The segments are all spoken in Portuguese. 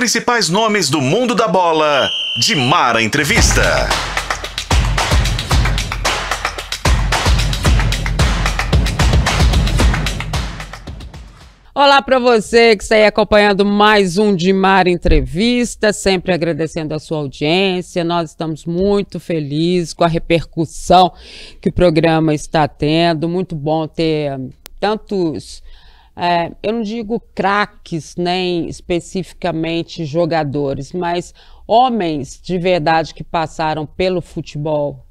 principais nomes do mundo da bola, Dimara Entrevista. Olá para você que está aí acompanhando mais um Dimara Entrevista, sempre agradecendo a sua audiência. Nós estamos muito felizes com a repercussão que o programa está tendo. Muito bom ter tantos, eu não digo craques, nem especificamente jogadores, mas homens de verdade que passaram pelo futebol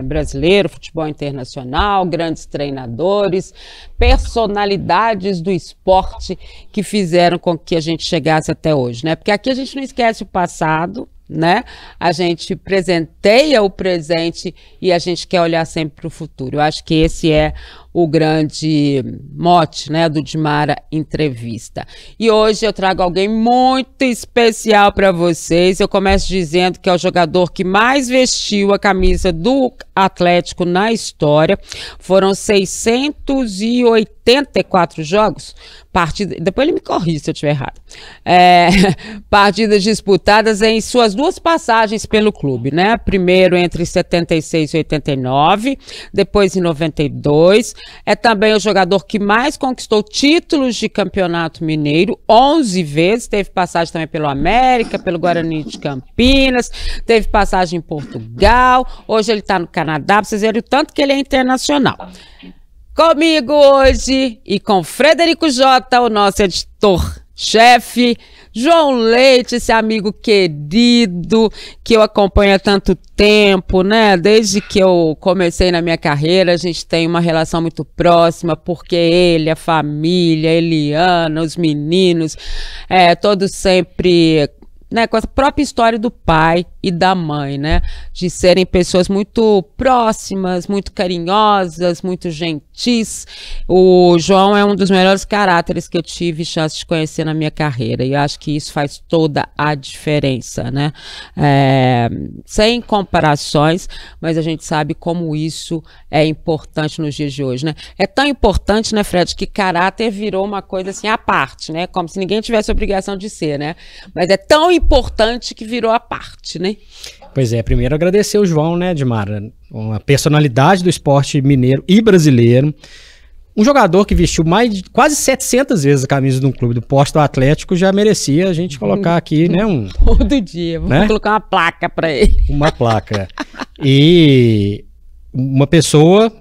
brasileiro, futebol internacional, grandes treinadores, personalidades do esporte que fizeram com que a gente chegasse até hoje, né? Porque aqui a gente não esquece o passado, né? A gente presenteia o presente e a gente quer olhar sempre para o futuro. Eu acho que esse é o grande mote, né, do Dimara Entrevista. E hoje eu trago alguém muito especial para vocês. Eu começo dizendo que é o jogador que mais vestiu a camisa do Atlético na história. Foram 684 jogos, depois ele me corrige se eu estiver errado, partidas disputadas em suas duas passagens pelo clube, né? Primeiro entre 76 e 89, depois em 92. É também o jogador que mais conquistou títulos de campeonato mineiro, 11 vezes, teve passagem também pelo América, pelo Guarani de Campinas, teve passagem em Portugal, hoje ele está no Canadá, pra vocês verem o tanto que ele é internacional. Comigo hoje e com Frederico Jota, o nosso editor-chefe, João Leite, esse amigo querido que eu acompanho há tanto tempo, né? Desde que eu comecei na minha carreira, a gente tem uma relação muito próxima, porque ele, a família, Eliana, os meninos, todos sempre, né, com a própria história do pai e da mãe, né, de serem pessoas muito próximas, muito carinhosas, muito gentis. O João é um dos melhores caráteres que eu tive chance de conhecer na minha carreira, e eu acho que isso faz toda a diferença, né, sem comparações, mas a gente sabe como isso é importante nos dias de hoje, né. É tão importante, né, Fred, que caráter virou uma coisa assim à parte, né, como se ninguém tivesse obrigação de ser, né, mas é tão importante que virou à parte, né? Pois é, primeiro agradecer o João, né, Dimara? Uma personalidade do esporte mineiro e brasileiro. Um jogador que vestiu quase 700 vezes a camisa de um clube do porte do Atlético já merecia a gente colocar aqui, né? Todo dia, vamos colocar uma placa para ele. Uma placa. E uma pessoa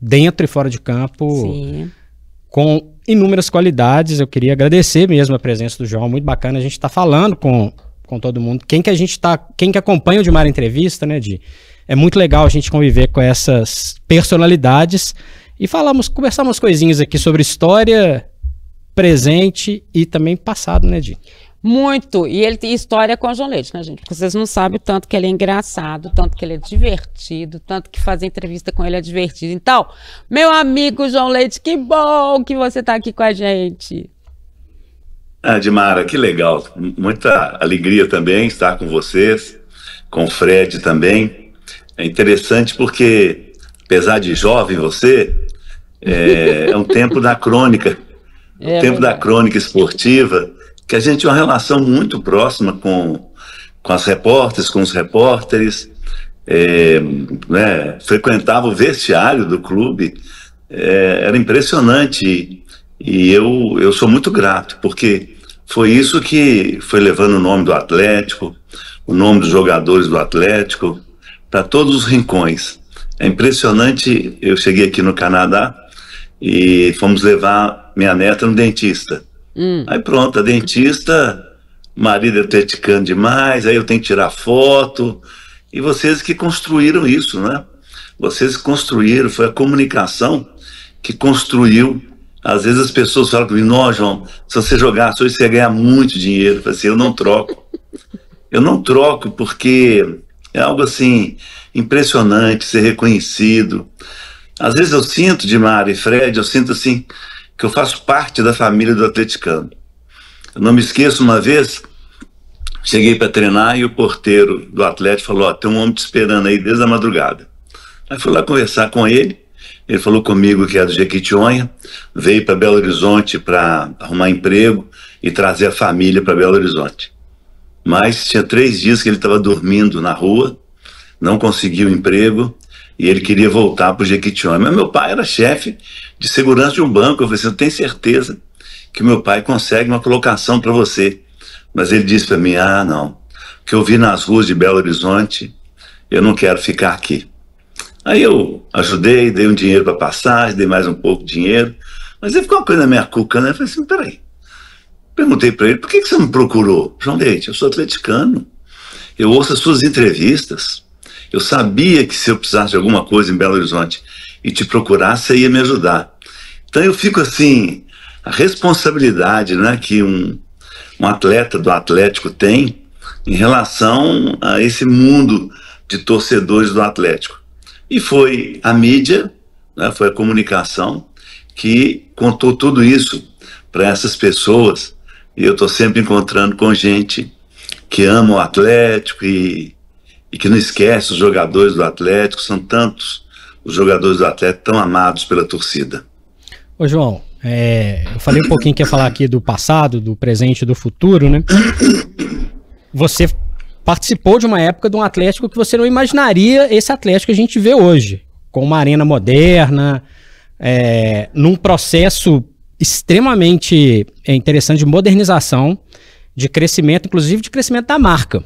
dentro e fora de campo. Sim. Com inúmeras qualidades. Eu queria agradecer mesmo a presença do João, muito bacana a gente tá falando com todo mundo, quem que acompanha o Dimara Entrevista, né, é muito legal a gente conviver com essas personalidades e conversar umas coisinhas aqui sobre história, presente e também passado, né, Di? Muito, e ele tem história com o João Leite, né, gente? Porque vocês não sabem o tanto que ele é engraçado, o tanto que ele é divertido, o tanto que fazer entrevista com ele é divertido. Então, meu amigo João Leite, que bom que você está aqui com a gente. Dimara, que legal, muita alegria também estar com vocês, com o Fred também. É interessante porque, apesar de jovem você, é um tempo da crônica, da crônica esportiva, que a gente tem uma relação muito próxima com as repórteres, com os repórteres, né, frequentava o vestiário do clube, era impressionante, e eu sou muito grato, porque foi isso que foi levando o nome do Atlético, o nome dos jogadores do Atlético, para todos os rincões. É impressionante, eu cheguei aqui no Canadá e fomos levar minha neta no dentista. Aí pronto, a dentista, marido atleticano demais, aí eu tenho que tirar foto, e vocês que construíram isso, né? Vocês que construíram, foi a comunicação que construiu. Às vezes as pessoas falam comigo, não, João, se você jogasse hoje você ia ganhar muito dinheiro. Eu falei assim, eu não troco. Eu não troco porque é algo assim, impressionante, ser reconhecido. Às vezes eu sinto, Dimara e Fred, eu sinto assim, que eu faço parte da família do atleticano. Eu não me esqueço, uma vez, cheguei para treinar e o porteiro do Atlético falou, tem um homem te esperando aí desde a madrugada. Aí fui lá conversar com ele. Ele falou comigo que é do Jequitinhonha, veio para Belo Horizonte para arrumar emprego e trazer a família para Belo Horizonte. mas tinha 3 dias que ele estava dormindo na rua, não conseguiu emprego, e ele queria voltar para o Jequitinhonha. Mas meu pai era chefe de segurança de um banco. Eu falei assim, eu tenho certeza que meu pai consegue uma colocação para você. Mas ele disse para mim, não, o que eu vi nas ruas de Belo Horizonte, eu não quero ficar aqui. Aí eu ajudei, dei um dinheiro para passagem, dei mais um pouco de dinheiro, mas aí ficou uma coisa na minha cuca, né? Eu falei assim, peraí. Perguntei para ele, por que você me procurou? João Leite, eu sou atleticano, eu ouço as suas entrevistas, eu sabia que se eu precisasse de alguma coisa em Belo Horizonte e te procurasse, você ia me ajudar. Então eu fico assim, a responsabilidade, né, que um atleta do Atlético tem em relação a esse mundo de torcedores do Atlético. E foi a mídia, né, foi a comunicação que contou tudo isso para essas pessoas. E eu estou sempre encontrando com gente que ama o Atlético e que não esquece os jogadores do Atlético. São tantos os jogadores do Atlético tão amados pela torcida. Ô João, eu falei um pouquinho que ia falar aqui do passado, do presente e do futuro, né? Você participou de uma época de um Atlético que você não imaginaria esse Atlético que a gente vê hoje, com uma arena moderna, num processo extremamente interessante de modernização, de crescimento, inclusive de crescimento da marca.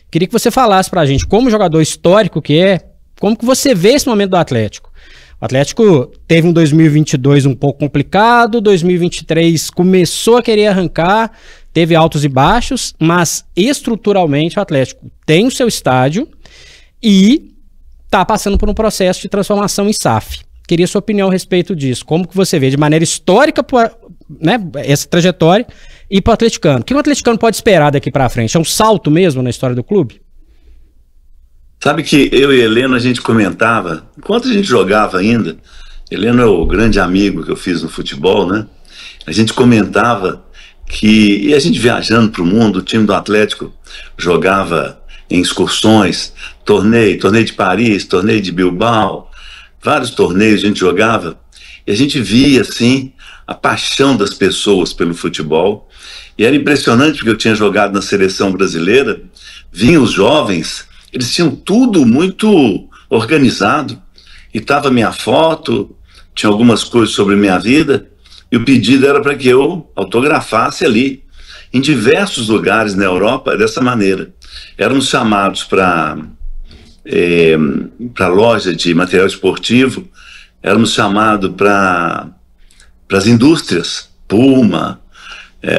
Queria que você falasse pra gente, como jogador histórico que como que você vê esse momento do Atlético. O Atlético teve um 2022 um pouco complicado, 2023 começou a querer arrancar, teve altos e baixos, mas estruturalmente o Atlético tem o seu estádio e está passando por um processo de transformação em SAF. Queria sua opinião a respeito disso. Como que você vê de maneira histórica, né, essa trajetória e para o atleticano? O que o atleticano pode esperar daqui para frente? É um salto mesmo na história do clube? Sabe que eu e Heleno, a gente comentava, enquanto a gente jogava ainda, Heleno é o grande amigo que eu fiz no futebol, né? A gente comentava e a gente viajando para o mundo, o time do Atlético jogava em excursões, torneio de Paris, torneio de Bilbao, vários torneios a gente jogava, e a gente via, assim, a paixão das pessoas pelo futebol, e era impressionante porque eu tinha jogado na seleção brasileira, vinham os jovens, eles tinham tudo muito organizado, e estava minha foto, tinha algumas coisas sobre minha vida, e o pedido era para que eu autografasse ali. Em diversos lugares na Europa, dessa maneira. Éramos chamados para loja de material esportivo, éramos chamados para as indústrias, Puma,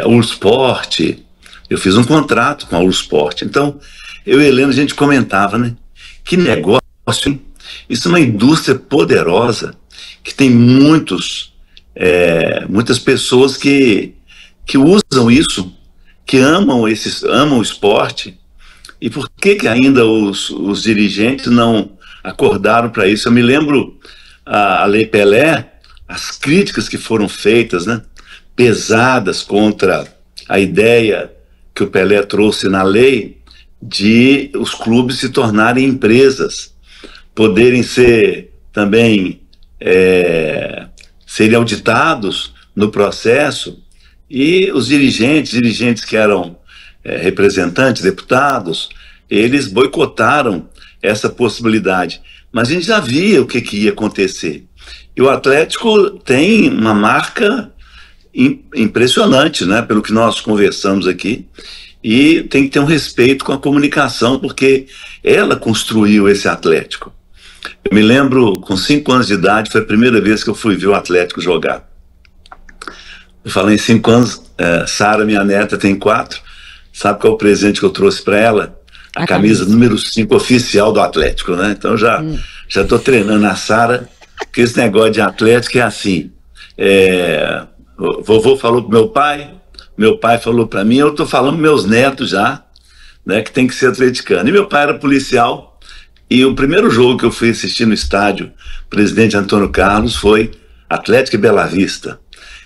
Ursport. Eu fiz um contrato com a Ursport. Então, eu e a Helena, a gente comentava, né? Que negócio, hein? Isso é uma indústria poderosa, que tem muitas pessoas que usam isso, que amam o esporte. E por que ainda os dirigentes não acordaram para isso? Eu me lembro a Lei Pelé, as críticas que foram feitas, né, pesadas contra a ideia que o Pelé trouxe na lei de os clubes se tornarem empresas, poderem ser também serem auditados no processo, e os dirigentes que eram representantes, deputados, eles boicotaram essa possibilidade. Mas a gente já via o que ia acontecer. E o Atlético tem uma marca impressionante, né, pelo que nós conversamos aqui, e tem que ter um respeito com a comunicação, porque ela construiu esse Atlético. Eu me lembro, com 5 anos de idade, foi a primeira vez que eu fui ver o Atlético jogar. Eu falei em 5 anos, Sara, minha neta, tem 4. Sabe qual é o presente que eu trouxe para ela? A camisa número 5 oficial do Atlético, né? Então já estou treinando a Sara, porque esse negócio de Atlético é assim. Vovô falou pro meu pai falou para mim, eu estou falando para meus netos já, né, que tem que ser atleticano. E meu pai era policial, e o primeiro jogo que eu fui assistir no estádio Presidente Antônio Carlos foi Atlético e Bela Vista.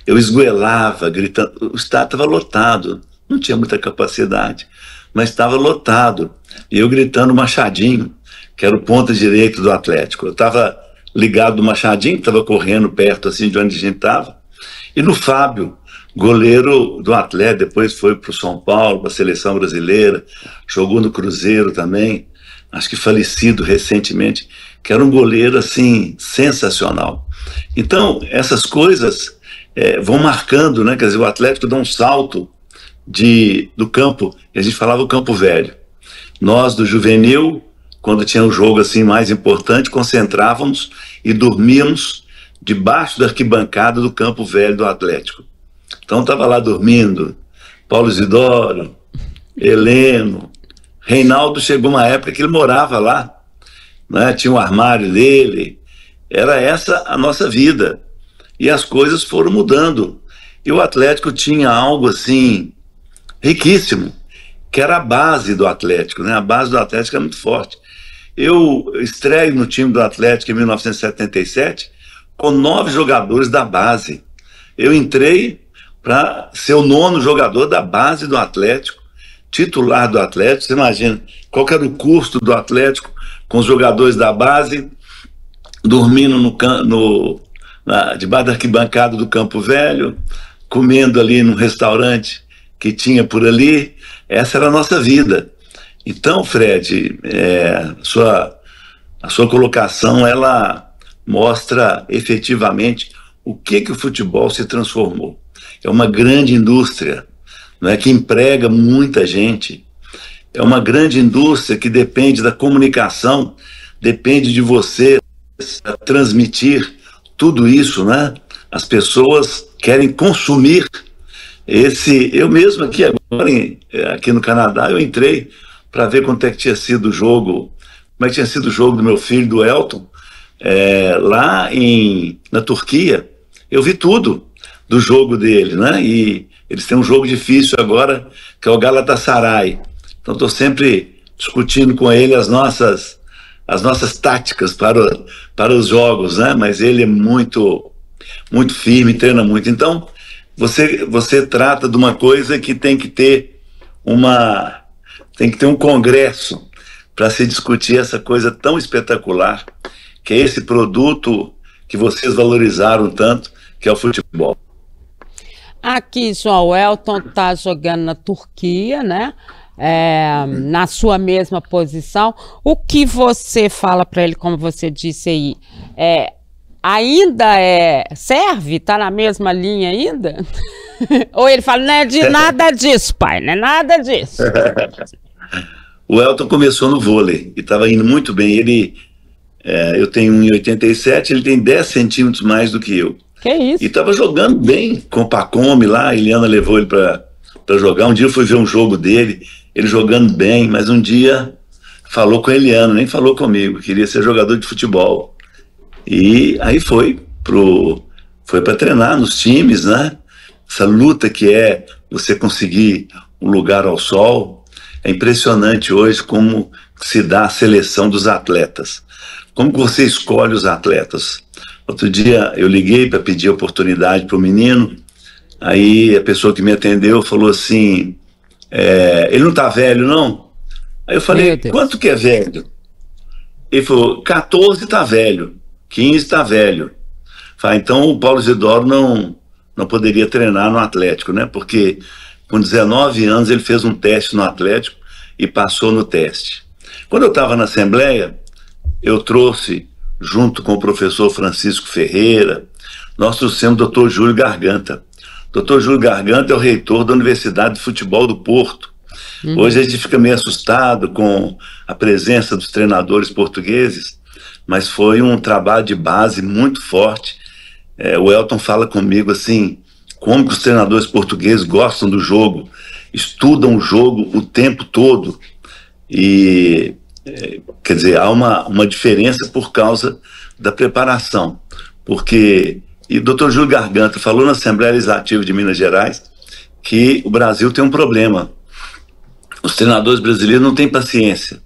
Eu esgoelava, gritando, o estádio estava lotado, não tinha muita capacidade, mas estava lotado, e eu gritando Machadinho, que era o ponta direito do Atlético. Eu estava ligado do Machadinho, estava correndo perto assim de onde a gente estava, e no Fábio, goleiro do Atlético, depois foi para o São Paulo, para a seleção brasileira, jogou no Cruzeiro também, acho que falecido recentemente, que era um goleiro assim sensacional. Então essas coisas vão marcando, né? Quer dizer, o Atlético dá um salto do campo, a gente falava o Campo Velho. Nós do juvenil, quando tinha um jogo assim mais importante, concentrávamos e dormíamos debaixo da arquibancada do Campo Velho do Atlético. Então estava lá dormindo Paulo Isidoro, Heleno, Reinaldo. Chegou uma época que ele morava lá, né? Tinha um armário dele. Era essa a nossa vida. E as coisas foram mudando. E o Atlético tinha algo assim riquíssimo, que era a base do Atlético, né? A base do Atlético é muito forte. Eu estreio no time do Atlético em 1977 com 9 jogadores da base. Eu entrei para ser o 9º jogador da base do Atlético, titular do Atlético. Você imagina qual que era o custo do Atlético com os jogadores da base, dormindo debaixo da arquibancada do Campo Velho, comendo ali num restaurante que tinha por ali. Essa era a nossa vida. Então, Fred, a sua colocação, ela mostra efetivamente o que o futebol se transformou. É uma grande indústria, não é, que emprega muita gente. É uma grande indústria que depende da comunicação, depende de você transmitir tudo isso, né? As pessoas querem consumir eu mesmo aqui agora, aqui no Canadá, eu entrei para ver quanto é que tinha sido o jogo, como é que tinha sido o jogo do meu filho, do Elton, lá na Turquia. Eu vi tudo do jogo dele, né? E eles têm um jogo difícil agora, que é o Galatasaray. Então estou sempre discutindo com ele as nossas táticas para os jogos, né? Mas ele é muito firme, treina muito. Então você trata de uma coisa que tem que ter um congresso para se discutir essa coisa tão espetacular, que é esse produto que vocês valorizaram tanto, que é o futebol. Aqui, só o Elton está jogando na Turquia, né? Na sua mesma posição. O que você fala para ele, como você disse aí, ainda serve? Está na mesma linha ainda? Ou ele fala, não é de nada disso, pai, não é nada disso. O Elton começou no vôlei e estava indo muito bem. Eu tenho 1,87, ele tem 10 centímetros mais do que eu. Que isso? E estava jogando bem com o Pacome lá, a Eliana levou ele para jogar. Um dia eu fui ver um jogo dele, ele jogando bem, mas um dia falou com a Eliana, nem falou comigo, queria ser jogador de futebol. E aí foi para treinar nos times, né? Essa luta que é você conseguir um lugar ao sol. É impressionante hoje como se dá a seleção dos atletas. Como que você escolhe os atletas? Outro dia eu liguei para pedir oportunidade para o menino, aí a pessoa que me atendeu falou assim, ele não está velho não? Aí eu falei, quanto que é velho? Ele falou, 14 está velho, 15 está velho. Falei, então o Paulo Isidoro não poderia treinar no Atlético, né? Porque com 19 anos ele fez um teste no Atlético e passou no teste. Quando eu estava na Assembleia, eu trouxe, junto com o professor Francisco Ferreira, nós trouxemos o Dr. Júlio Garganta. Dr. Júlio Garganta é o reitor da Universidade de Futebol do Porto. Hoje a gente fica meio assustado com a presença dos treinadores portugueses, mas foi um trabalho de base muito forte. O Elton fala comigo assim, como que os treinadores portugueses gostam do jogo, estudam o jogo o tempo todo. E quer dizer, há uma diferença por causa da preparação, e o Dr. Júlio Garganta falou na Assembleia Legislativa de Minas Gerais que o Brasil tem um problema. Os treinadores brasileiros não têm paciência,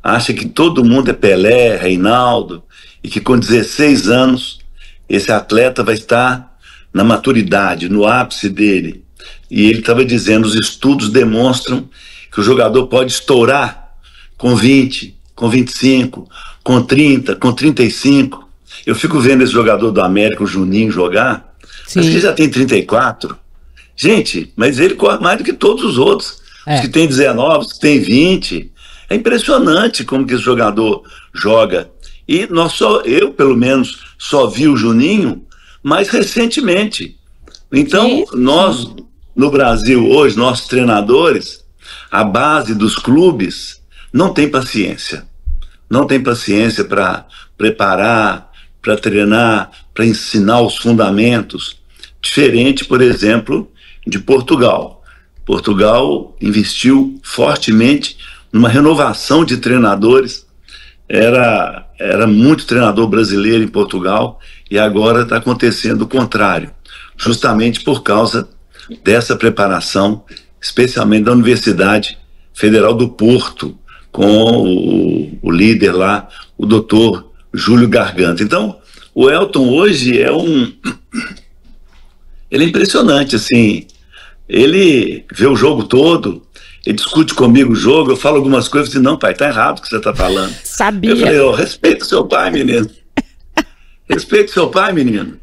acham que todo mundo é Pelé, Reinaldo, e que com 16 anos esse atleta vai estar na maturidade, no ápice dele. E ele estava dizendo, os estudos demonstram que o jogador pode estourar com 20, com 25, com 30, com 35. Eu fico vendo esse jogador do América, o Juninho, jogar, mas que já tem 34. Gente, mas ele corre mais do que todos os outros. Os que tem 19, os que tem 20. É impressionante como que esse jogador joga. E eu, pelo menos, só vi o Juninho mais recentemente. Então, nós, no Brasil, hoje, nossos treinadores, a base dos clubes, não tem paciência. Não tem paciência para preparar, para treinar, para ensinar os fundamentos. Diferente, por exemplo, de Portugal. Portugal investiu fortemente numa renovação de treinadores. Era muito treinador brasileiro em Portugal e agora está acontecendo o contrário, justamente por causa dessa preparação, especialmente da Universidade Federal do Porto, com o líder lá, o doutor Júlio Garganta. Então, o Elton hoje ele é impressionante, assim, ele vê o jogo todo, ele discute comigo o jogo, eu falo algumas coisas e digo, não, pai, tá errado o que você tá falando. Sabia. Eu falei, respeita o seu pai, menino. Respeita o seu pai, menino.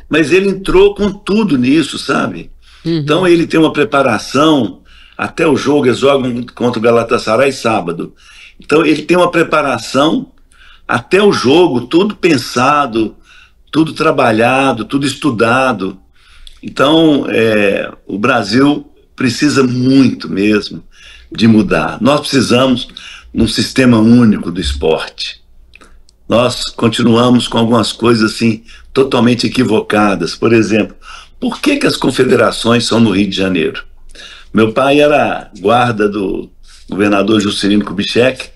Mas ele entrou com tudo nisso, sabe? Então ele tem uma preparação, até o jogo, eles jogam contra o Galatasaray sábado. Então ele tem uma preparação, até o jogo, tudo pensado, tudo trabalhado, tudo estudado. Então, o Brasil precisa muito mesmo de mudar. Nós precisamos de um sistema único do esporte. Nós continuamos com algumas coisas assim totalmente equivocadas. Por exemplo, por que as confederações são no Rio de Janeiro? Meu pai era guarda do governador Juscelino Kubitschek,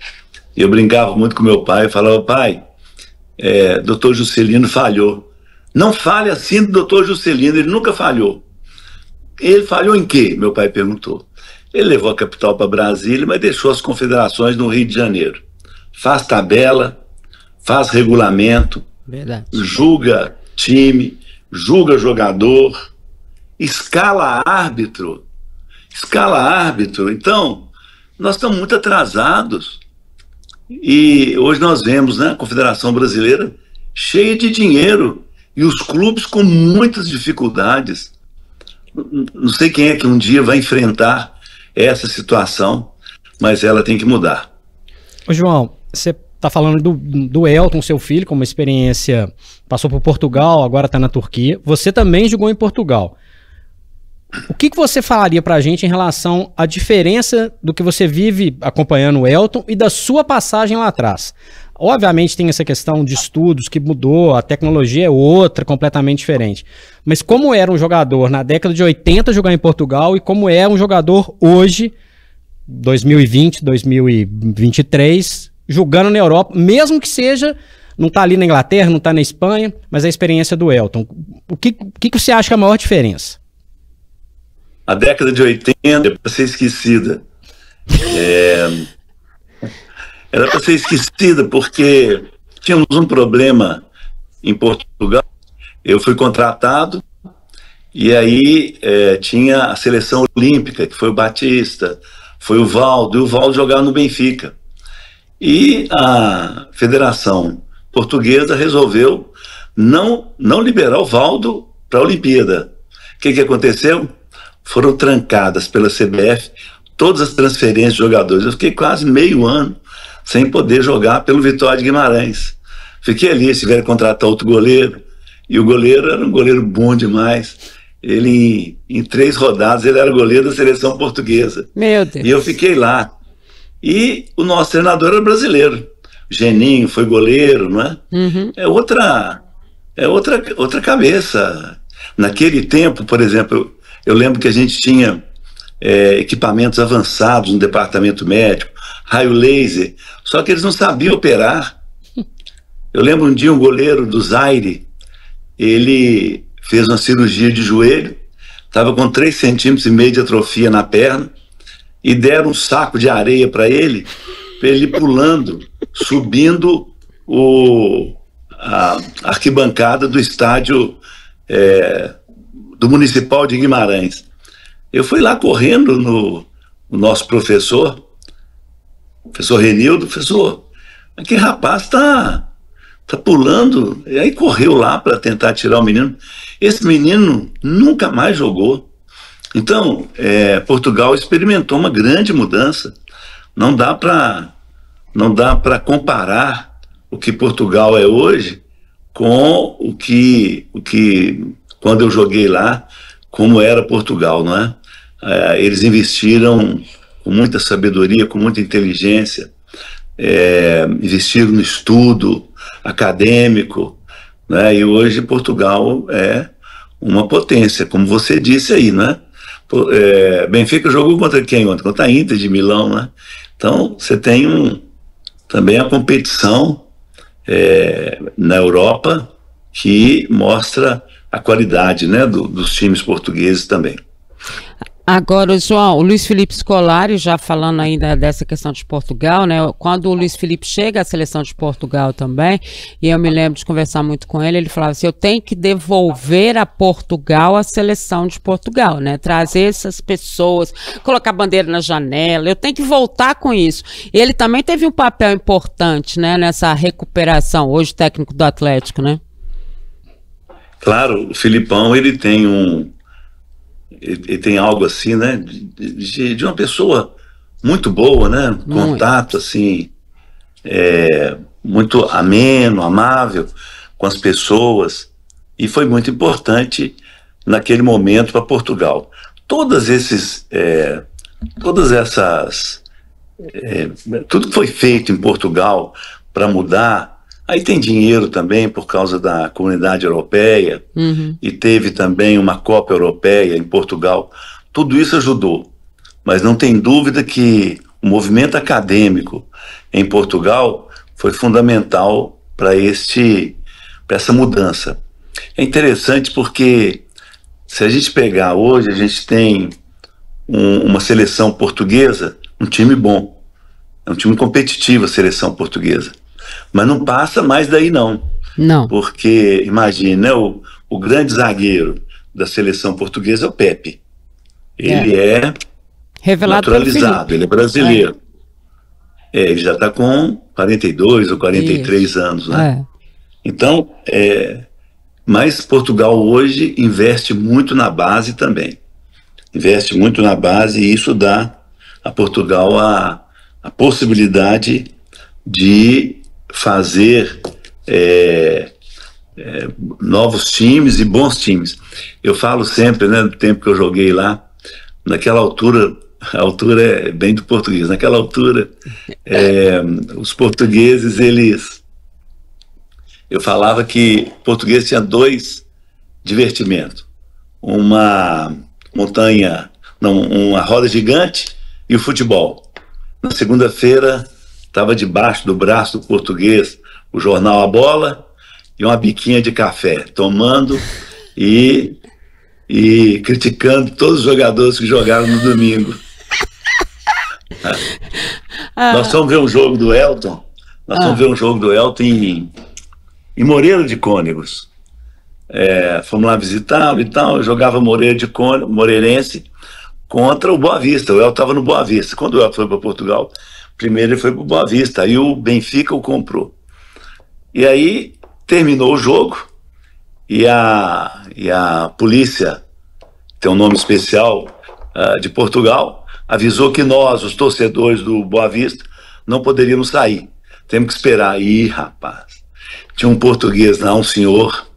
e eu brincava muito com meu pai, falava, pai, doutor Juscelino falhou. Não fale assim do doutor Juscelino, ele nunca falhou. Ele falhou em quê? Meu pai perguntou. Ele levou a capital para Brasília, mas deixou as confederações no Rio de Janeiro. Faz tabela, faz regulamento, Verdade. Julga time, julga jogador, escala árbitro. Então, nós estamos muito atrasados. E hoje nós vemos, né, a Confederação Brasileira cheia de dinheiro e os clubes com muitas dificuldades. Não sei quem é que um dia vai enfrentar essa situação, mas ela tem que mudar. Ô João, você está falando do Elton, seu filho, com uma experiência, passou por Portugal, agora está na Turquia. Você também jogou em Portugal. O que você falaria para a gente em relação à diferença do que você vive acompanhando o Elton e da sua passagem lá atrás? Obviamente tem essa questão de estudos que mudou, a tecnologia é outra, completamente diferente. Mas como era um jogador na década de 80 jogar em Portugal e como é um jogador hoje, 2020, 2023, jogando na Europa, mesmo que seja, não está ali na Inglaterra, não está na Espanha, mas a experiência do Elton. O que você acha que é a maior diferença? A década de 80 era para ser esquecida. Era para ser esquecida porque tínhamos um problema em Portugal. Eu fui contratado e aí tinha a seleção olímpica, que foi o Batista, foi o Valdo, e o Valdo jogava no Benfica. E a Federação Portuguesa resolveu não liberar o Valdo para a Olimpíada. O que aconteceu? Foram trancadas pela CBF todas as transferências de jogadores. Eu fiquei quase meio ano sem poder jogar pelo Vitória de Guimarães. Fiquei ali, se tiver que contratar outro goleiro, e o goleiro era um goleiro bom demais. Ele, em 3 rodadas, ele era goleiro da seleção portuguesa. Meu Deus. E eu fiquei lá. E o nosso treinador era brasileiro. Geninho foi goleiro, não é? Uhum. É outra cabeça. Naquele tempo, por exemplo, eu lembro que a gente tinha equipamentos avançados no departamento médico, raio laser, só que eles não sabiam operar. Eu lembro um dia um goleiro do Zaire, ele fez uma cirurgia de joelho, estava com 3,5 centímetros de atrofia na perna, e deram um saco de areia para ele ir pulando, subindo a arquibancada do estádio do Municipal de Guimarães. Eu fui lá correndo no nosso professor Renildo, professor, aquele rapaz tá pulando, e aí correu lá para tentar tirar o menino. Esse menino nunca mais jogou. Então, Portugal experimentou uma grande mudança. Não dá para comparar o que Portugal é hoje com o que quando eu joguei lá, como era Portugal, não é? Eles investiram com muita sabedoria, com muita inteligência, investiram no estudo acadêmico, né? E hoje Portugal é uma potência, como você disse aí, né? Benfica jogou contra quem ontem? Contra a Inter de Milão, né? Então você tem também a competição na Europa que mostra a qualidade, né, dos times portugueses também. Agora, João, o Luiz Felipe Scolari, já falando ainda dessa questão de Portugal, né? Quando o Luiz Felipe chega à seleção de Portugal também, e eu me lembro de conversar muito com ele, ele falava assim, eu tenho que devolver a Portugal a seleção de Portugal, né? Trazer essas pessoas, colocar a bandeira na janela, eu tenho que voltar com isso. Ele também teve um papel importante, né, nessa recuperação, hoje técnico do Atlético, né? Claro, o Filipão, ele tem algo assim, né, de uma pessoa muito boa, né, contato assim, muito ameno, amável com as pessoas, e foi muito importante naquele momento para Portugal. Tudo que foi feito em Portugal para mudar. Aí tem dinheiro também por causa da Comunidade Europeia, e teve também uma Copa Europeia em Portugal. Tudo isso ajudou, mas não tem dúvida que o movimento acadêmico em Portugal foi fundamental para essa mudança. É interessante porque se a gente pegar hoje, a gente tem uma seleção portuguesa, um time bom, é um time competitivo a seleção portuguesa. Mas não passa mais daí, não. Não. Porque, imagine, né, o grande zagueiro da seleção portuguesa é o Pepe. Ele é revelado naturalizado, ele é brasileiro. Ele já está com 42 ou 43 anos, né? Então, mas Portugal hoje investe muito na base também. Investe muito na base, e isso dá a Portugal a possibilidade de fazer novos times e bons times. Eu falo sempre, né, do tempo que eu joguei lá, naquela altura, a altura é bem do português, naquela altura os portugueses, eu falava que o português tinha dois divertimentos, uma roda gigante e o futebol. Na segunda-feira estava debaixo do braço do português o jornal A Bola e uma biquinha de café, tomando e criticando todos os jogadores que jogaram no domingo. Nós fomos ver um jogo do Elton, em Moreira de Cônegos. Fomos lá visitá-lo e tal, eu jogava Moreirense contra o Boa Vista. O Elton estava no Boa Vista. Quando o Elton foi para Portugal, primeiro ele foi para o Boa Vista, aí o Benfica o comprou. E aí terminou o jogo e a polícia, tem um nome especial, de Portugal, avisou que nós, os torcedores do Boa Vista, não poderíamos sair. Temos que esperar. Ih, rapaz, tinha um português lá, um senhor,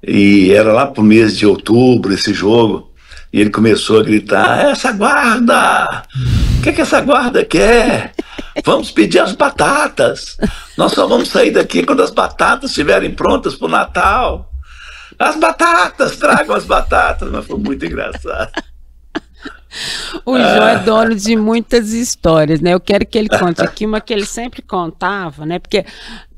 e era lá pro mês de outubro esse jogo, e ele começou a gritar: essa guarda! O que essa guarda quer? Vamos pedir as batatas. Nós só vamos sair daqui quando as batatas estiverem prontas para o Natal. As batatas, tragam as batatas. Mas foi muito engraçado. O João é dono de muitas histórias, né? Eu quero que ele conte aqui uma que ele sempre contava, né? Porque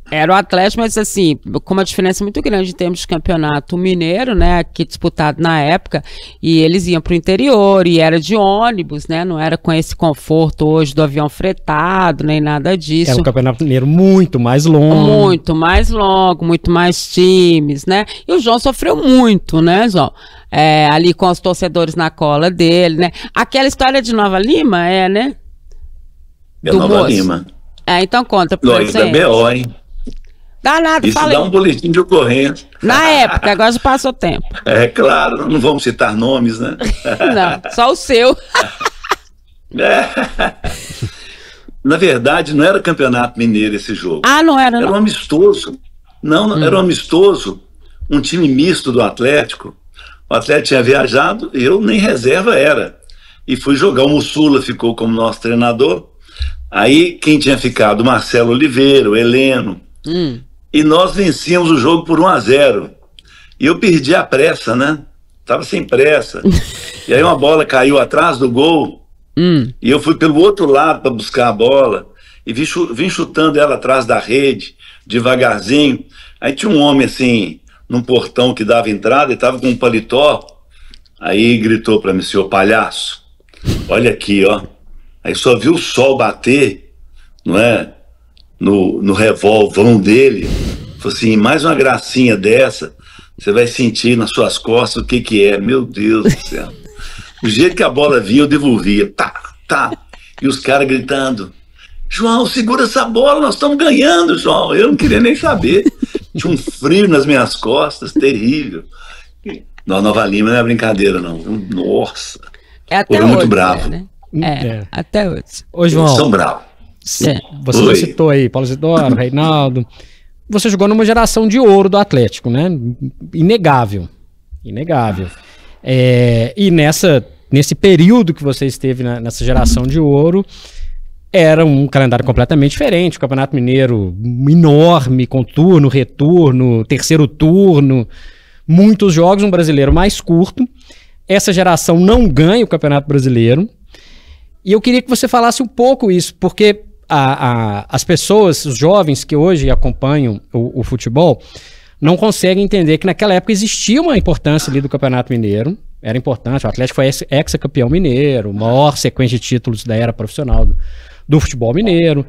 era o Atlético, mas assim, com uma diferença muito grande em termos de campeonato mineiro, né, aqui disputado na época, e eles iam para o interior, e era de ônibus, né, não era com esse conforto hoje do avião fretado, nem nada disso. Era um campeonato mineiro muito mais longo. Muito mais longo, muito mais times, né, e o João sofreu muito, né, João? Ali com os torcedores na cola dele, né, aquela história de Nova Lima, né? Nova Lima. Então conta pra você. Da BO, hein? Tá nada, Isso falei. dá um boletim de ocorrência. Na época, agora já passou tempo. É claro, não vamos citar nomes, né? Não, só o seu. Na verdade, não era Campeonato Mineiro esse jogo. Ah, não era, Era não? um amistoso. Não, era um amistoso. Um time misto do Atlético. O Atlético tinha viajado, eu nem reserva era. E fui jogar. O Mussula ficou como nosso treinador. Aí, quem tinha ficado? O Marcelo Oliveira, o Heleno. E nós vencíamos o jogo por 1-0. E eu perdi a pressa, né? Tava sem pressa. E aí uma bola caiu atrás do gol. E eu fui pelo outro lado para buscar a bola. E vim chutando ela atrás da rede, devagarzinho. Aí tinha um homem assim, num portão que dava entrada, e tava com um paletó. Aí gritou para mim: senhor palhaço, olha aqui, ó. Aí só viu o sol bater, não é? No revolvão dele. Falei assim: mais uma gracinha dessa, você vai sentir nas suas costas o que é. Meu Deus do céu. O jeito que a bola vinha, eu devolvia. Tá. E os caras gritando: João, segura essa bola, nós estamos ganhando, João. Eu não queria nem saber. Tinha um frio nas minhas costas, terrível. Nova Lima não é brincadeira, não. Nossa. É até Foram hoje, muito bravo. né? Até hoje. Ô, João, São bravos. você Oi. citou aí Paulo Isidoro, Reinaldo. Você jogou numa geração de ouro do Atlético, né? Inegável. E nesse período que você esteve nessa geração de ouro, era um calendário completamente diferente. O Campeonato Mineiro enorme, com turno, retorno, terceiro turno, muitos jogos, um brasileiro mais curto. Essa geração não ganha o Campeonato Brasileiro. E eu queria que você falasse um pouco isso, porque as pessoas, os jovens que hoje acompanham o futebol, não conseguem entender que naquela época existia uma importância ali do Campeonato Mineiro. Era importante, o Atlético foi ex-campeão mineiro, maior sequência de títulos da era profissional do futebol mineiro,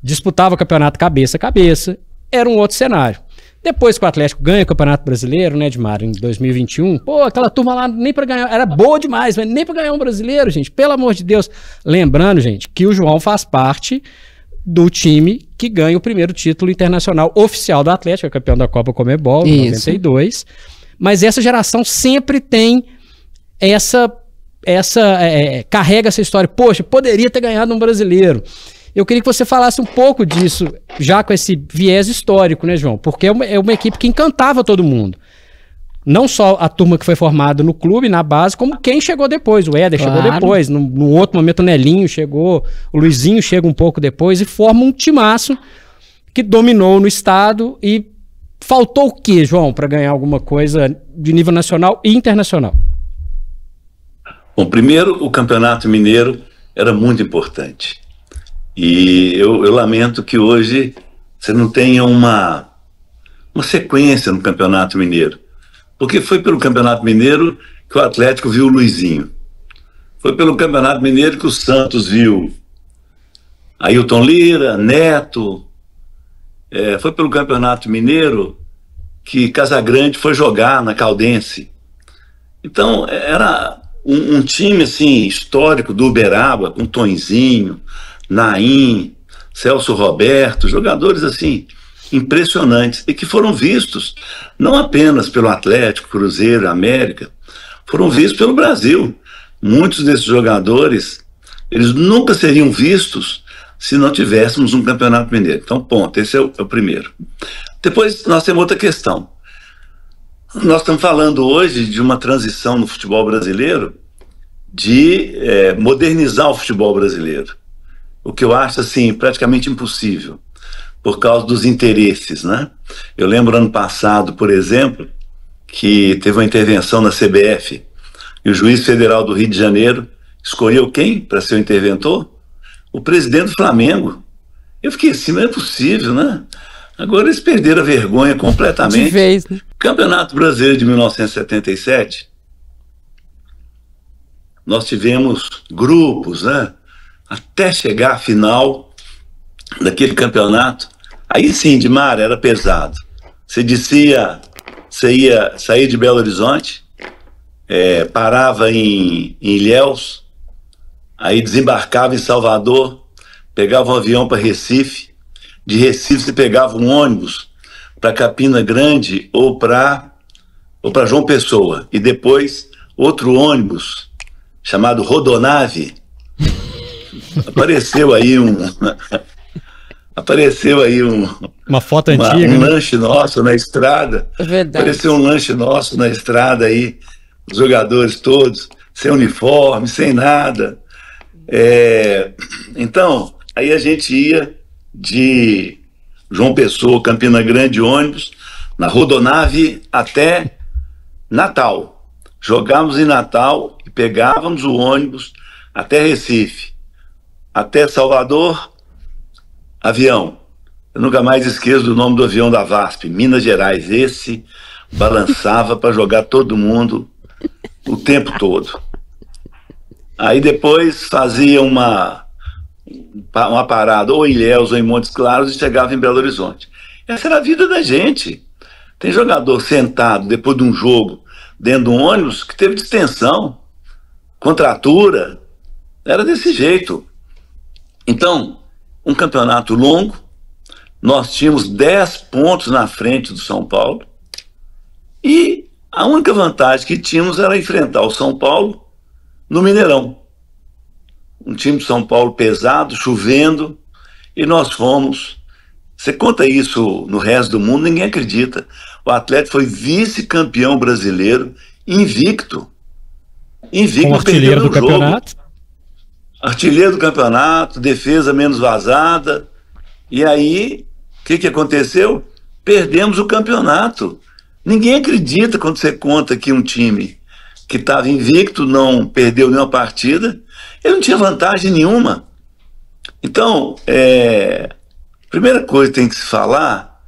disputava o campeonato cabeça a cabeça, era um outro cenário. Depois que o Atlético ganha o Campeonato Brasileiro, né, Edmar, em 2021, aquela turma lá nem pra ganhar, era boa demais, mas nem pra ganhar um brasileiro, gente, pelo amor de Deus. Lembrando, gente, que o João faz parte do time que ganha o primeiro título internacional oficial do Atlético, é campeão da Copa Conmebol, em 92, mas essa geração sempre tem carrega essa história, poxa, poderia ter ganhado um brasileiro. Eu queria que você falasse um pouco disso, já com esse viés histórico, né, João? Porque é uma equipe que encantava todo mundo. Não só a turma que foi formada no clube, na base, como quem chegou depois. O Éder chegou depois, num outro momento o Nelinho chegou, o Luizinho chega um pouco depois e forma um timaço que dominou no estado. E faltou o quê, João, para ganhar alguma coisa de nível nacional e internacional? Bom, primeiro, o Campeonato Mineiro era muito importante. E eu lamento que hoje você não tenha uma sequência no Campeonato Mineiro. Porque foi pelo Campeonato Mineiro que o Atlético viu o Luizinho. Foi pelo Campeonato Mineiro que o Santos viu Ailton Lira, Neto. Foi pelo Campeonato Mineiro que Casagrande foi jogar na Caldense. Então, era um time assim, histórico do Uberaba, com Tonzinho, Naim, Celso Roberto, jogadores assim impressionantes e que foram vistos não apenas pelo Atlético, Cruzeiro, América, foram vistos pelo Brasil. Muitos desses jogadores, eles nunca seriam vistos se não tivéssemos um Campeonato Mineiro. Então, ponto, esse é o primeiro. Depois nós temos outra questão. Nós estamos falando hoje de uma transição no futebol brasileiro, de modernizar o futebol brasileiro. O que eu acho assim praticamente impossível, por causa dos interesses, né? Eu lembro ano passado, por exemplo, que teve uma intervenção na CBF e o juiz federal do Rio de Janeiro escolheu quem para ser o interventor? O presidente do Flamengo. Eu fiquei assim, não é possível, né? Agora eles perderam a vergonha completamente. De vez, né? Campeonato Brasileiro de 1977, nós tivemos grupos, né? Até chegar à final daquele campeonato. Aí sim, Edmar, era pesado. Você ia sair de Belo Horizonte, parava em Ilhéus, aí desembarcava em Salvador, pegava um avião para Recife, de Recife você pegava um ônibus Campina Grande ou para João Pessoa. E depois outro ônibus chamado Rodonave. Apareceu aí uma foto antiga, um lanche nosso na estrada. É verdade. Apareceu um lanche nosso na estrada aí, os jogadores todos, sem uniforme, sem nada. Então, aí a gente ia de João Pessoa, Campina Grande, ônibus, na Rodonave até Natal. Jogávamos em Natal e pegávamos o ônibus até Recife, até Salvador, avião. Eu nunca mais esqueço do nome do avião da VASP, Minas Gerais. Esse balançava para jogar todo mundo o tempo todo. Aí depois fazia uma parada ou em Ilhéus ou em Montes Claros e chegava em Belo Horizonte. Essa era a vida da gente. Tem jogador sentado depois de um jogo dentro de um ônibus que teve distensão, contratura. Era desse jeito. Então, um campeonato longo, nós tínhamos 10 pontos na frente do São Paulo e a única vantagem que tínhamos era enfrentar o São Paulo no Mineirão. Um time de São Paulo pesado, chovendo, e nós fomos. Você conta isso no resto do mundo, ninguém acredita. O Atlético foi vice-campeão brasileiro, invicto. Com artilheiro do campeonato. Artilheiro do campeonato, defesa menos vazada. E aí, o que aconteceu? Perdemos o campeonato. Ninguém acredita quando você conta que um time que estava invicto, não perdeu nenhuma partida, ele não tinha vantagem nenhuma. Então, a primeira coisa que tem que se falar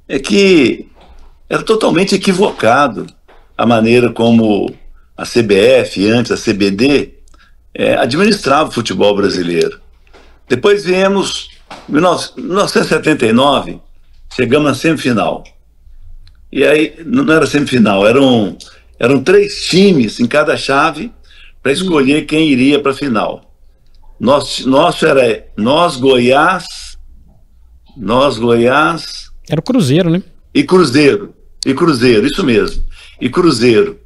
é que era totalmente equivocado a maneira como a CBF, antes a CBD, administrava o futebol brasileiro. Depois viemos, em 1979, chegamos na semifinal. E aí, não era semifinal, eram 3 times em cada chave para escolher quem iria para a final. Nosso era Nós, Goiás. Era o Cruzeiro, né? E Cruzeiro, isso mesmo. E Cruzeiro.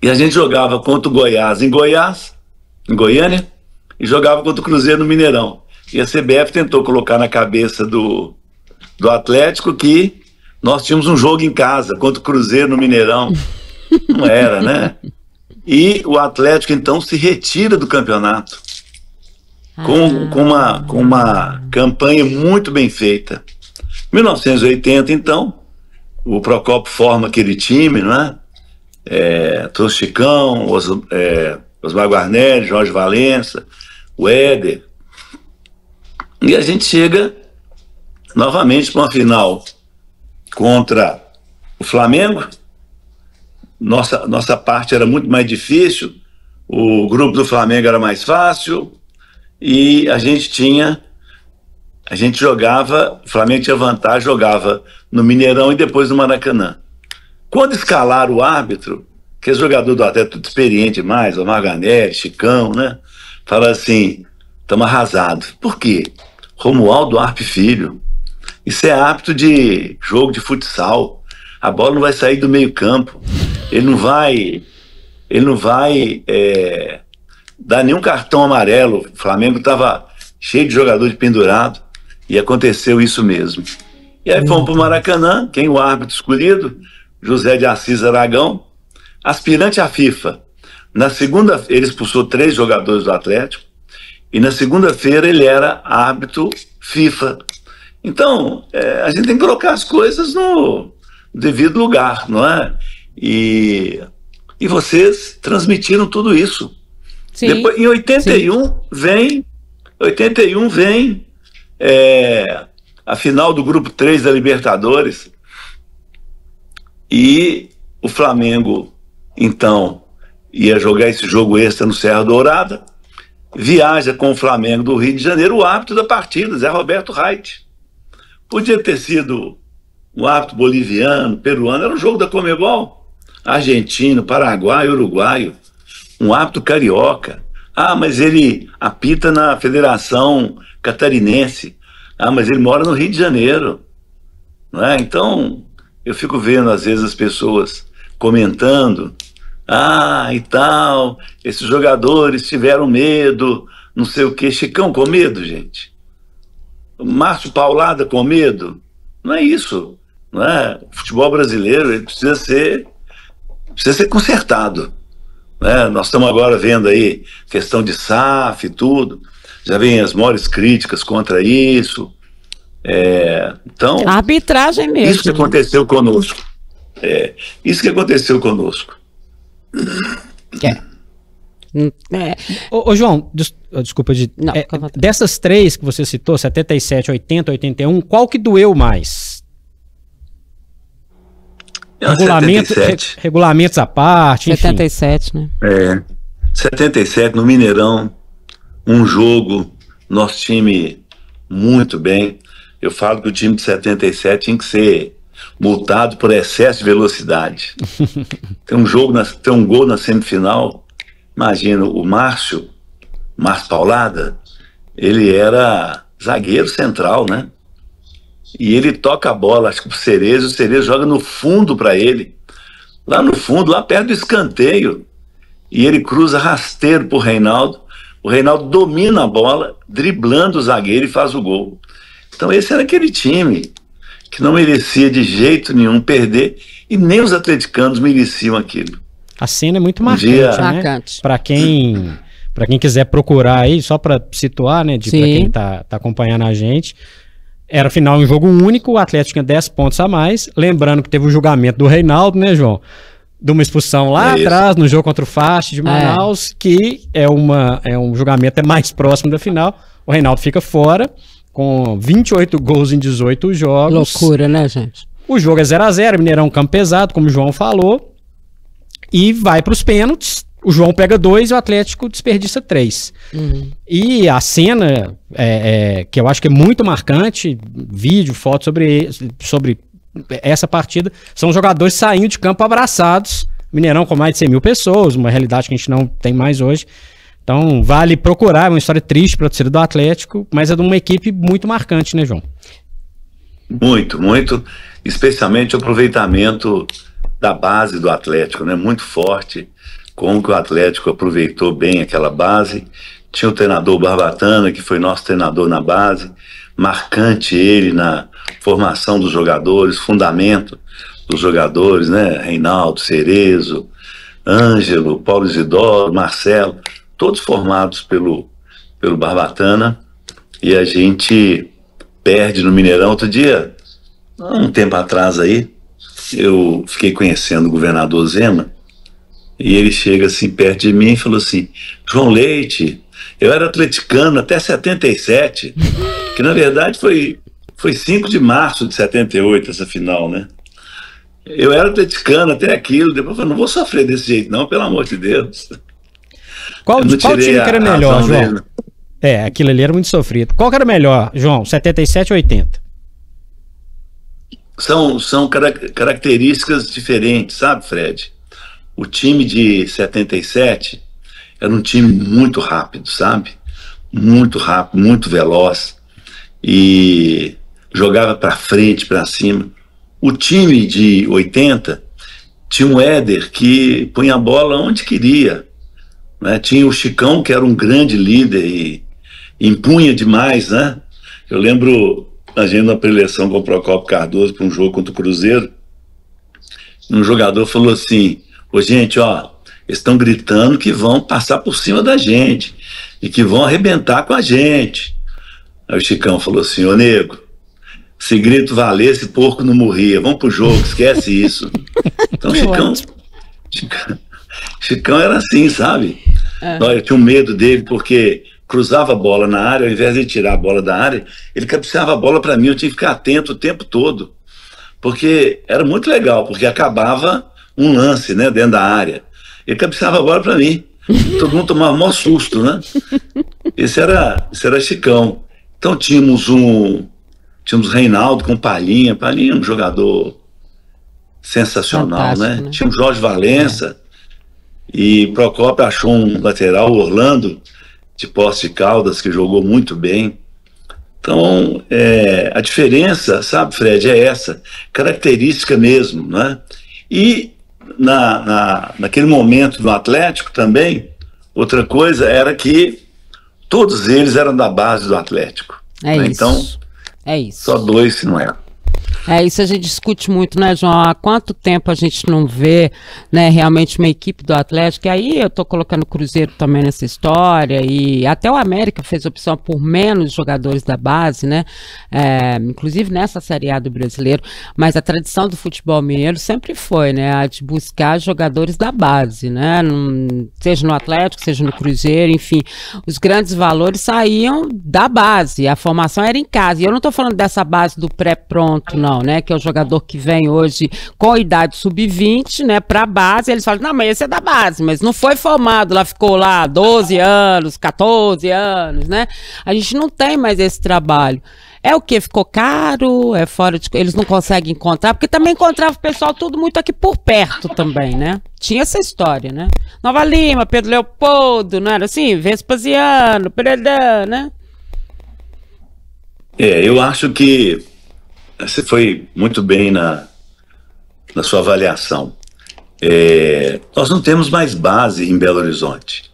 E a gente jogava contra o Goiás em Goiânia, e jogava contra o Cruzeiro no Mineirão. E a CBF tentou colocar na cabeça do Atlético que nós tínhamos um jogo em casa contra o Cruzeiro no Mineirão. Não era, né? E o Atlético, então, se retira do campeonato com uma campanha muito bem feita. Em 1980, então, o Procópio forma aquele time, não é? Trouxe Chicão, Osmar Guarneri, Jorge Valença, o Éder. E a gente chega novamente para uma final contra o Flamengo. Nossa parte era muito mais difícil, o grupo do Flamengo era mais fácil, e a gente jogava, o Flamengo tinha vantagem, jogava no Mineirão e depois no Maracanã. Quando escalaram o árbitro, que é jogador do Atlético tudo experiente mais, o Marganelli, Chicão, né? Fala assim, estamos arrasados. Por quê? Romualdo Arpe Filho. Isso é árbitro de jogo de futsal. A bola não vai sair do meio campo. Ele não vai dar nenhum cartão amarelo. O Flamengo estava cheio de jogador de pendurado. E aconteceu isso mesmo. E aí fomos para o Maracanã, quem o árbitro escolhido? José de Assis Aragão, aspirante à FIFA. Na segunda, ele expulsou 3 jogadores do Atlético, e na segunda-feira ele era árbitro FIFA. Então, a gente tem que colocar as coisas no devido lugar, não é? E vocês transmitiram tudo isso. Sim. Depois, em 81 vem a final do grupo 3 da Libertadores, e o Flamengo, então, ia jogar esse jogo extra no Serra Dourada, viaja com o Flamengo do Rio de Janeiro, o árbitro da partida, Zé Roberto Reit. Podia ter sido um árbitro boliviano, peruano, era um jogo da Conmebol, argentino, paraguaio, uruguaio, um árbitro carioca. Ah, mas ele apita na Federação Catarinense. Ah, mas ele mora no Rio de Janeiro. não é? Então, eu fico vendo às vezes as pessoas comentando, e tal, esses jogadores tiveram medo, não sei o quê. Chicão com medo, gente? Márcio Paulada com medo? Não é isso, não é? O futebol brasileiro, ele precisa ser consertado, né? Nós estamos agora vendo aí questão de SAF e tudo, já vem as maiores críticas contra isso. Então, a arbitragem mesmo. Isso que aconteceu conosco. Isso que aconteceu conosco. Ô, João, desculpa, dessas três que você citou, 77, 80, 81, qual que doeu mais? Regulamentos à parte, enfim. 77, né? 77 no Mineirão, um jogo, nosso time muito bem. Eu falo que o time de 77 tinha que ser multado por excesso de velocidade. Tem um gol na semifinal. Imagina, o Márcio Paulada, ele era zagueiro central, né? E ele toca a bola, acho que pro Cerezo, o Cerezo joga no fundo para ele. Lá no fundo, lá perto do escanteio. E ele cruza rasteiro pro Reinaldo. O Reinaldo domina a bola, driblando o zagueiro e faz o gol. Então esse era aquele time que não merecia de jeito nenhum perder, e nem os atleticanos mereciam aquilo. A cena é muito marcante, né? Para quem quiser procurar aí, só para situar, né, para quem tá acompanhando a gente, era final em jogo único, o Atlético tinha 10 pontos a mais, lembrando que teve o julgamento do Reinaldo, né, João? De uma expulsão lá atrás, no jogo contra o Fast de Manaus, que é um julgamento mais próximo da final. O Reinaldo fica fora, com 28 gols em 18 jogos. Loucura, né, gente? O jogo é 0-0, Mineirão campo pesado, como o João falou, e vai para os pênaltis. O João pega 2 e o Atlético desperdiça 3. E a cena, que eu acho que é muito marcante, vídeo, foto sobre essa partida, são jogadores saindo de campo abraçados. Mineirão com mais de 100 mil pessoas, uma realidade que a gente não tem mais hoje. Então vale procurar, é uma história triste para a torcida do Atlético, mas é de uma equipe muito marcante, né, João? Muito, muito, especialmente o aproveitamento da base do Atlético, né? Muito forte, como que o Atlético aproveitou bem aquela base. Tinha o treinador Barbatana, que foi nosso treinador na base, marcante ele na formação dos jogadores, fundamento dos jogadores, né? Reinaldo, Cerezo, Ângelo, Paulo Isidoro, Marcelo, todos formados pelo Barbatana, e a gente perde no Mineirão. Outro dia, um tempo atrás aí, eu fiquei conhecendo o governador Zema, e ele chega assim perto de mim e falou assim: João Leite, eu era atleticano até 77, que na verdade foi 5 de março de 78 essa final, né? Eu era atleticano até aquilo, depois eu falei, não vou sofrer desse jeito não, pelo amor de Deus. Qual time que era melhor, João? Dele. Aquilo ali era muito sofrido. Qual que era melhor, João, 77 ou 80? São características diferentes, sabe, Fred? O time de 77 era um time muito rápido, sabe? Muito rápido, muito veloz, e jogava para frente, para cima. O time de 80 tinha um Éder que punha a bola onde queria, né? Tinha o Chicão, que era um grande líder e impunha demais, né? Eu lembro a gente na preleção com o Procópio Cardoso para um jogo contra o Cruzeiro, um jogador falou assim: ô gente, ó, eles estão gritando que vão passar por cima da gente e que vão arrebentar com a gente. Aí o Chicão falou assim: ô nego, se grito valesse, porco não morria, vamos pro jogo, esquece isso. Então Chicão era assim, sabe? Eu tinha um medo dele, porque cruzava a bola na área, ao invés de tirar a bola da área, ele cabeceava a bola para mim, eu tinha que ficar atento o tempo todo, porque era muito legal, porque acabava um lance, né, dentro da área, ele cabeceava a bola para mim, todo mundo tomava o maior susto, né? Esse era Chicão. Então tínhamos Reinaldo com Palhinha, um jogador sensacional, né? Tinha o Jorge Valença, e Procópio achou um lateral, Orlando, de Poços de Caldas, que jogou muito bem. Então, a diferença, sabe, Fred, é essa, característica mesmo, né? E naquele momento no Atlético também, outra coisa era que todos eles eram da base do Atlético. É né? isso. Então, é isso. Só 2 se não eram. Isso a gente discute muito, né, João? Há quanto tempo a gente não vê, né, realmente uma equipe do Atlético, e aí eu tô colocando o Cruzeiro também nessa história, e até o América fez opção por menos jogadores da base, né, inclusive nessa Série A do Brasileiro, mas a tradição do futebol mineiro sempre foi, né, a de buscar jogadores da base, né, seja no Atlético, seja no Cruzeiro, enfim, os grandes valores saíam da base, a formação era em casa, e eu não tô falando dessa base do pré-pronto, não, né, que é o jogador que vem hoje com idade sub-20, né, pra base, eles falam, não, mas esse é da base, mas não foi formado, lá ficou lá 12 anos, 14 anos, né, a gente não tem mais esse trabalho. É o que? Ficou caro? É fora de... Eles não conseguem encontrar, porque também encontrava o pessoal tudo muito aqui por perto também, né? Tinha essa história, né? Nova Lima, Pedro Leopoldo, não era assim? Vespasiano, Pereira, né? Eu acho que você foi muito bem na sua avaliação. Nós não temos mais base em Belo Horizonte.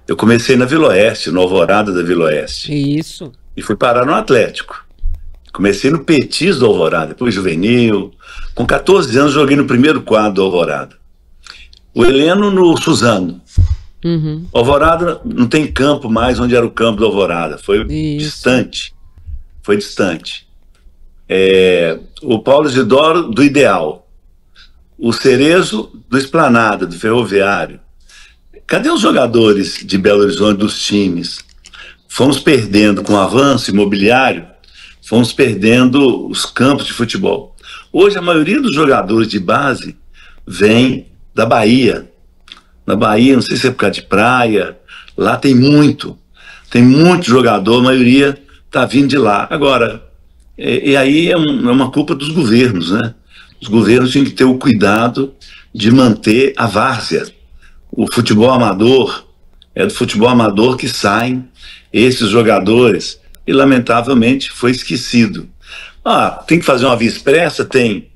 Eu comecei na Vila Oeste, no Alvorada da Vila Oeste. Isso. E fui parar no Atlético. Comecei no Petis do Alvorada, depois juvenil. Com 14 anos joguei no primeiro quadro do Alvorada. O Heleno no Suzano. Uhum. Alvorada não tem campo mais onde era o campo do Alvorada. Foi distante. Foi distante. O Paulo Isidoro do Ideal. O Cerezo do Esplanada, do Ferroviário. Cadê os jogadores de Belo Horizonte dos times? Fomos perdendo com o avanço imobiliário, fomos perdendo os campos de futebol. Hoje a maioria dos jogadores de base vem da Bahia. Na Bahia, não sei se é por causa de praia, lá tem muito jogador, a maioria está vindo de lá. Agora, e aí é uma culpa dos governos, né? Os governos tinham que ter o cuidado de manter a várzea. O futebol amador, é do futebol amador que saem esses jogadores, e lamentavelmente foi esquecido. Tem que fazer uma via expressa? Tem.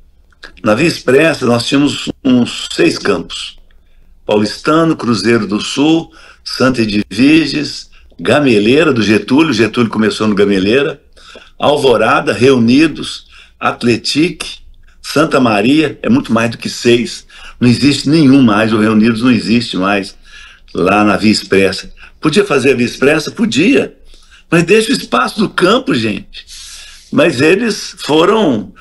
Na via expressa nós tínhamos uns 6 campos. Paulistano, Cruzeiro do Sul, Santa Edviges, Gameleira do Getúlio começou no Gameleira, Alvorada, Reunidos, Atletique, Santa Maria, é muito mais do que 6. Não existe nenhum mais, o Reunidos não existe mais lá na Via Expressa. Podia fazer a Via Expressa? Podia, mas deixa o espaço do campo, gente. Mas eles foram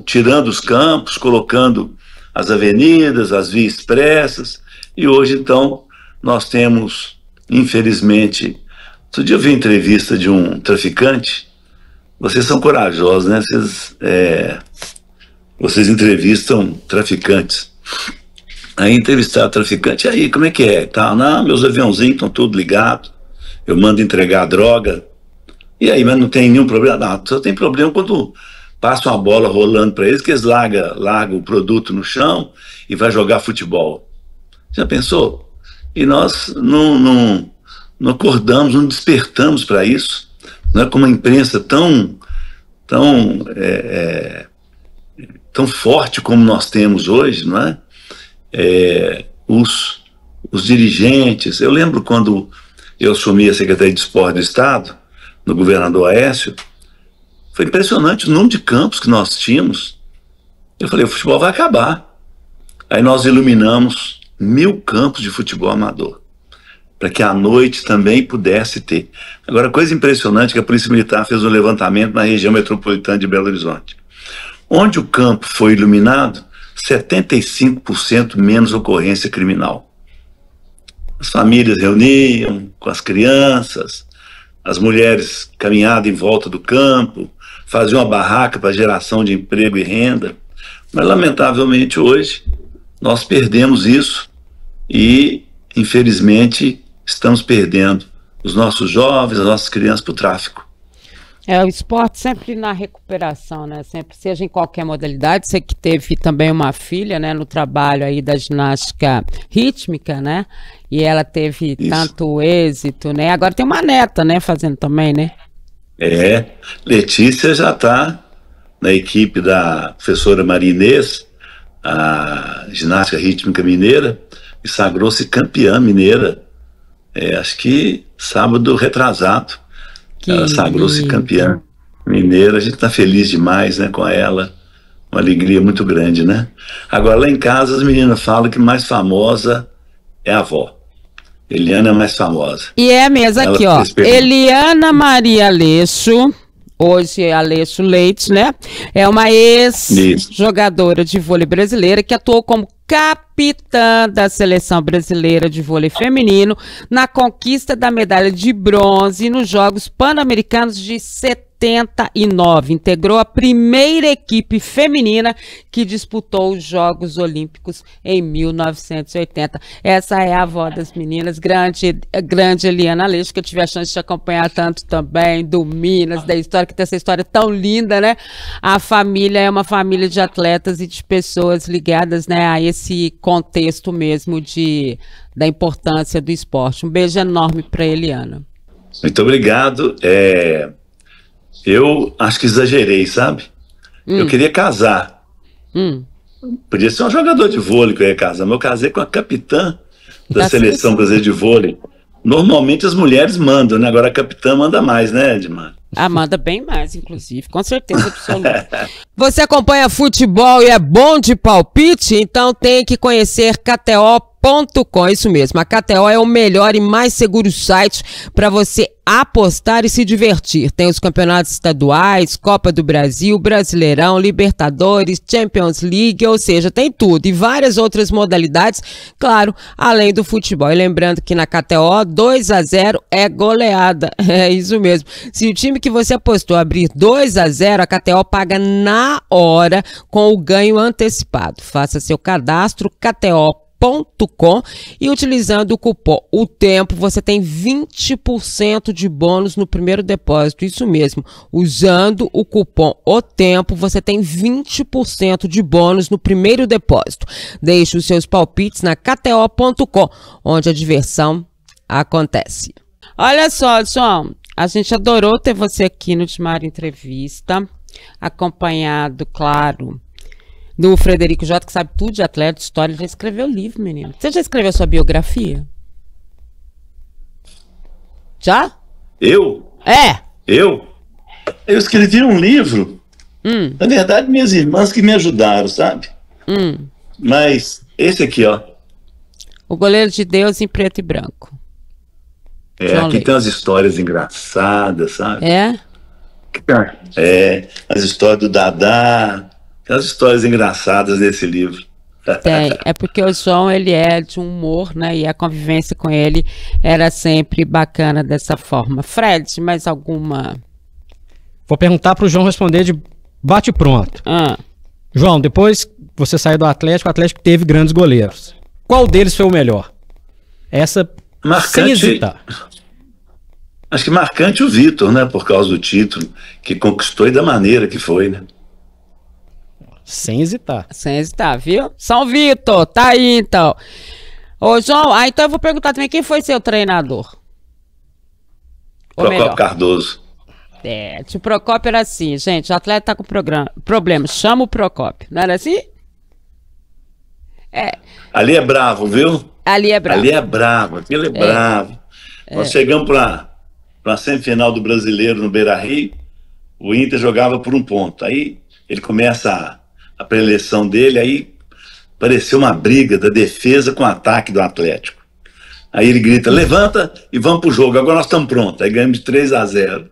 tirando os campos, colocando as avenidas, as vias expressas, e hoje, então, nós temos, infelizmente... Outro dia eu vi uma entrevista de um traficante. Vocês são corajosos, né? Vocês entrevistam traficantes. Aí entrevistaram o traficante, aí, como é que é? Não, meus aviãozinhos estão tudo ligados, eu mando entregar a droga. E aí, mas não tem nenhum problema? Não, só tem problema quando passa uma bola rolando para eles, que eles largam o produto no chão e vai jogar futebol. Já pensou? E nós não acordamos, não despertamos para isso. Não é como a imprensa tão forte como nós temos hoje, não é? Os dirigentes, eu lembro quando eu assumi a Secretaria de Esporte do Estado, no governador Aécio, foi impressionante o número de campos que nós tínhamos. Eu falei, o futebol vai acabar. Aí nós iluminamos 1000 campos de futebol amador, para que à noite também pudesse ter. Agora, coisa impressionante, que a Polícia Militar fez um levantamento na região metropolitana de Belo Horizonte. Onde o campo foi iluminado, 75% menos ocorrência criminal. As famílias reuniam com as crianças, as mulheres caminhavam em volta do campo, faziam uma barraca para geração de emprego e renda. Mas, lamentavelmente, hoje, nós perdemos isso e, infelizmente, estamos perdendo os nossos jovens, as nossas crianças para o tráfico. O esporte sempre na recuperação, né? Sempre, seja em qualquer modalidade. Você que teve também uma filha, né, no trabalho aí da ginástica rítmica, né? E ela teve tanto êxito, né? Agora tem uma neta, né, fazendo também, né? Letícia já está na equipe da professora Maria Inês, a ginástica rítmica mineira, e sagrou-se campeã mineira. Acho que sábado retrasado. Ela sagrou-se campeã mineira. A gente está feliz demais, né, com ela. Uma alegria muito grande, né? Agora, lá em casa, as meninas falam que mais famosa é a avó. Eliana é mais famosa. E é mesmo aqui, ó. Eliana Maria Aleixo, hoje é Aleixo Leite, né? É uma ex-jogadora de vôlei brasileira que atuou como capitã da seleção brasileira de vôlei feminino na conquista da medalha de bronze nos Jogos Pan-Americanos de 79. Integrou a primeira equipe feminina que disputou os Jogos Olímpicos em 1980. Essa é a avó das meninas, grande Eliana Aleixo, que eu tive a chance de acompanhar tanto também, do Minas, da história, que tem essa história tão linda, né? A família é uma família de atletas e de pessoas ligadas, né, a esse contexto mesmo da importância do esporte. Um beijo enorme para Eliana. Muito obrigado. Eu acho que exagerei, sabe? Eu queria casar. Podia ser um jogador de vôlei que eu ia casar, mas eu casei com a capitã da seleção brasileira de vôlei. Normalmente as mulheres mandam, né? Agora a capitã manda mais, né, Edmar? Manda bem mais, inclusive, com certeza absoluta. Você acompanha futebol e é bom de palpite? Então tem que conhecer KTO.com, isso mesmo. A KTO é o melhor e mais seguro site para você apostar e se divertir. Tem os campeonatos estaduais, Copa do Brasil, Brasileirão, Libertadores, Champions League, ou seja, tem tudo. E várias outras modalidades, claro, além do futebol. E lembrando que na KTO, 2-0 é goleada. É isso mesmo. Se o time que você apostou abrir 2-0, a KTO paga na hora com o ganho antecipado. Faça seu cadastro, KTO.com, e utilizando o cupom O Tempo, você tem 20% de bônus no primeiro depósito. Isso mesmo, usando o cupom O Tempo, você tem 20% de bônus no primeiro depósito. Deixe os seus palpites na KTO.com, onde a diversão acontece. Olha só, João, a gente adorou ter você aqui no Timar Entrevista, acompanhado, claro, do Frederico Jota, que sabe tudo de atleta, de história. Ele já escreveu livro, menino. Você já escreveu sua biografia? Já? Eu? Eu escrevi um livro. Na verdade, minhas irmãs que me ajudaram, sabe? Mas esse aqui, ó. O Goleiro de Deus em Preto e Branco. Aqui tem umas histórias engraçadas, sabe? As histórias do Dadá. As histórias engraçadas desse livro. Tem, é porque o João, ele é de um humor, né, e a convivência com ele era sempre bacana dessa forma. Fred, mais alguma? Vou perguntar para o João responder de bate pronto. João, depois você saiu do Atlético, o Atlético teve grandes goleiros. Qual deles foi o melhor? Essa, marcante, sem hesitar. Acho que marcante o Vitor, né, por causa do título que conquistou e da maneira que foi, né? Sem hesitar. Sem hesitar, viu? São Vitor, tá aí então. Ô, João, então eu vou perguntar também, quem foi seu treinador? Procópio Cardoso. O Procópio era assim, gente, o atleta tá com problema, chama o Procópio, não era assim? Ali é bravo, viu? Ali é bravo. Ali é bravo, aquele é bravo. Nós chegamos pra semifinal do Brasileiro no Beira-Rio, o Inter jogava por 1 ponto, aí ele começa a preleção dele, aí pareceu uma briga da defesa com o ataque do Atlético. Aí ele grita, levanta e vamos pro jogo, agora nós estamos prontos. Aí ganhamos de 3-0.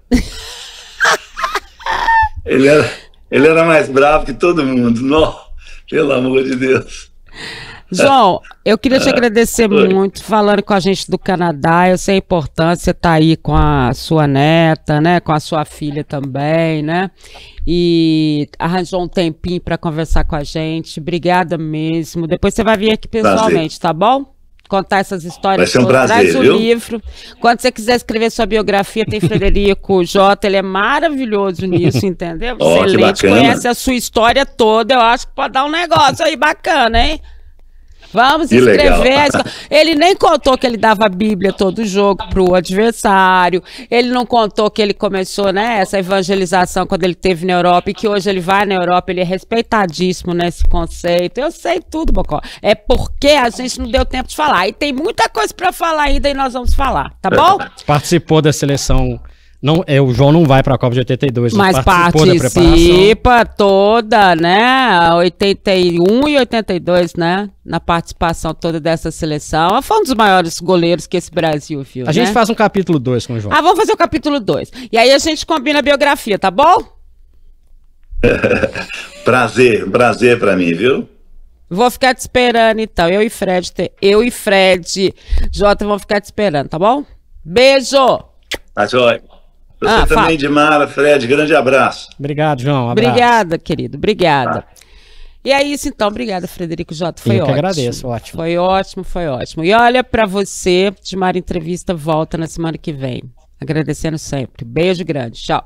Ele era mais bravo que todo mundo. Não, pelo amor de Deus. João, eu queria te agradecer muito, falando com a gente do Canadá. Eu sei a importância estar aí com a sua neta, né, com a sua filha também, né, e arranjou um tempinho para conversar com a gente. Obrigada mesmo. Depois você vai vir aqui pessoalmente, tá bom? Contar essas histórias. Vai ser um prazer, traz o viu? livro. Quando você quiser escrever sua biografia, tem Frederico Jota, ele é maravilhoso nisso, entendeu? Excelente, conhece a sua história toda. Eu acho que pode dar um negócio aí bacana, hein? Vamos escrever a escola. Ele nem contou que ele dava a Bíblia todo jogo pro adversário. Ele não contou que ele começou, né, essa evangelização quando ele esteve na Europa e que hoje ele vai na Europa, ele é respeitadíssimo nesse conceito. Eu sei tudo, Bocó. É porque a gente não deu tempo de falar. E tem muita coisa para falar ainda e nós vamos falar, tá bom? Participou da seleção. Não, o João não vai para a Copa de 82, mas participa toda, né? 81 e 82, né? Na participação toda dessa seleção. Foi um dos maiores goleiros que esse Brasil viu. A gente faz um capítulo 2 com o João. Vamos fazer o capítulo 2. E aí a gente combina a biografia, tá bom? prazer para mim, viu? Vou ficar te esperando, então. Eu e Fred, Jota, vão ficar te esperando, tá bom? Beijo! Tá jóia. Você também, Dimara, Fred, grande abraço. Obrigado, João. Um abraço. Obrigada, querido. Obrigada. E é isso, então. Obrigada, Frederico Jota. Foi ótimo. Eu que agradeço, ótimo. Foi ótimo, foi ótimo. E olha, pra você, Dimara Entrevista volta na semana que vem. Agradecendo sempre. Beijo grande. Tchau.